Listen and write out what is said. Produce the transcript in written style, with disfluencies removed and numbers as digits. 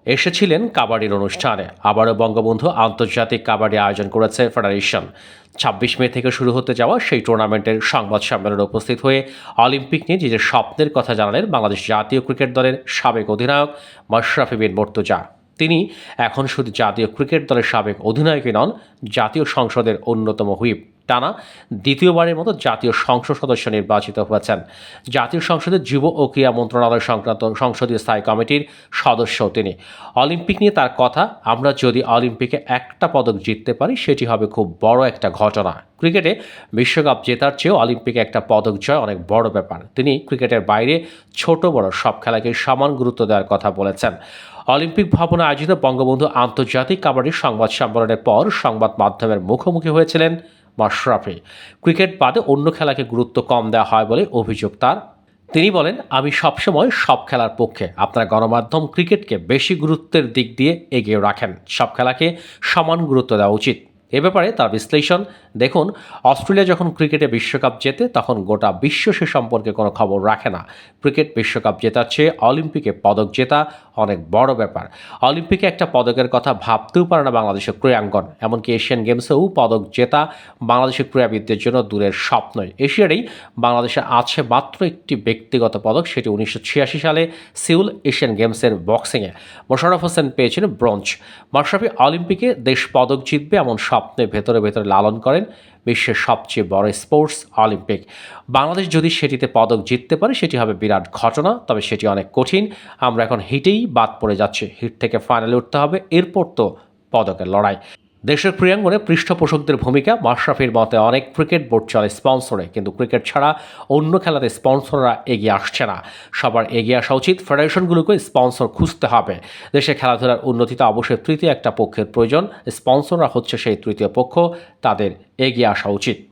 এসেছিলেন কাবাডির অনুষ্ঠানে। আবারও বঙ্গবন্ধু আন্তর্জাতিক কাবাডি আয়োজন করেছে ফেডারেশন। ২৬ মে থেকে শুরু হতে যাওয়া সেই টুর্নামেন্টের সংবাদ সম্মেলনে উপস্থিত হয়ে অলিম্পিক নিয়ে নিজের স্বপ্নের কথা জানালেন বাংলাদেশ জাতীয় ক্রিকেট দলের সাবেক অধিনায়ক মাশরাফি বিন মুর্তজা। তিনি এখন শুধু জাতীয় ক্রিকেট দলের সাবেক অধিনায়কই নন, জাতীয় সংসদের অন্যতম হুইপ। টানা দ্বিতীয়বারের মতো জাতীয় সংসদ সদস্য নির্বাচিত হয়েছেন। জাতীয় সংসদের যুব ও ক্রীড়া মন্ত্রণালয় সংক্রান্ত সংসদীয় স্থায়ী কমিটির সদস্য তিনি। অলিম্পিক নিয়ে তার কথা, আমরা যদি অলিম্পিকে একটা পদক জিততে পারি সেটি হবে খুব বড় একটা ঘটনা। ক্রিকেটে বিশ্বকাপ জেতার চেয়েও অলিম্পিকে একটা পদক জয় অনেক বড় ব্যাপার। তিনি ক্রিকেটের বাইরে ছোট বড় সব খেলাকে সমান গুরুত্ব দেওয়ার কথা বলেছেন। অলিম্পিক ভবনে আয়োজিত বঙ্গবন্ধু আন্তর্জাতিক কাবাডি সংবাদ সম্মেলনের পর সংবাদ মাধ্যমের মুখোমুখি হয়েছিলেন মাশরাফি। ক্রিকেট বাদে অন্য খেলাকে গুরুত্ব কম দেওয়া হয় বলে অভিযোগ তার। তিনি বলেন, আমি সবসময় সব খেলার পক্ষে। আপনার গণমাধ্যম ক্রিকেটকে বেশি গুরুত্বের দিক দিয়ে এগিয়ে রাখেন। সব খেলাকে সমান গুরুত্ব দেওয়া উচিত। এ ব্যাপারে তার বিশ্লেষণ, দেখুন, অস্ট্রেলিয়া যখন ক্রিকেটে বিশ্বকাপ জেতে তখন গোটা বিশ্ব সে সম্পর্কে কোনো খবর রাখে না। ক্রিকেট বিশ্বকাপ জেতার চেয়ে অলিম্পিকে পদক জেতা অনেক বড় ব্যাপার। অলিম্পিকে একটা পদকের কথা ভাবতেও পারে না বাংলাদেশের ক্রীড়াঙ্গন। এমনকি এশিয়ান গেমসেও পদক জেতা বাংলাদেশের ক্রীড়াবিদদের জন্য দূরের স্বপ্নই। এশিয়ারেই বাংলাদেশে আছে মাত্র একটি ব্যক্তিগত পদক, সেটি 1986 সালে সিউল এশিয়ান গেমসের বক্সিংয়ে মোশাররফ হোসেন পেয়েছিলেন ব্রোঞ্জ। মাশরাফি অলিম্পিকে দেশ পদক জিতবে এমন স্বপ্নে ভেতরে ভেতরে লালন করেন। বিশ্বের সবচেয়ে বড় স্পোর্টস অলিম্পিক, বাংলাদেশ যদি সেটিতে পদক জিততে পারে সেটি হবে বিরাট ঘটনা। তবে সেটি অনেক কঠিন। আমরা এখন হিটেই বাদ পড়ে যাচ্ছি। হিট থেকে ফাইনালে উঠতে হবে, এরপর তো পদকের লড়াই। দেশের ক্রীড়াঙ্গনে পৃষ্ঠপোষকদের ভূমিকা, মাশরাফির মতে অনেক ক্রিকেট বোর্ড চলে স্পন্সরে, কিন্তু ক্রিকেট ছাড়া অন্য খেলাতে স্পন্সররা এগিয়ে আসছে না। সবার এগিয়ে আসা উচিত। ফেডারেশনগুলোকে স্পন্সর খুঁজতে হবে। দেশে খেলাধুলার উন্নতিতে অবশ্যই তৃতীয় একটা পক্ষের প্রয়োজন। স্পন্সররা হচ্ছে সেই তৃতীয় পক্ষ, তাদের এগিয়ে আসা উচিত।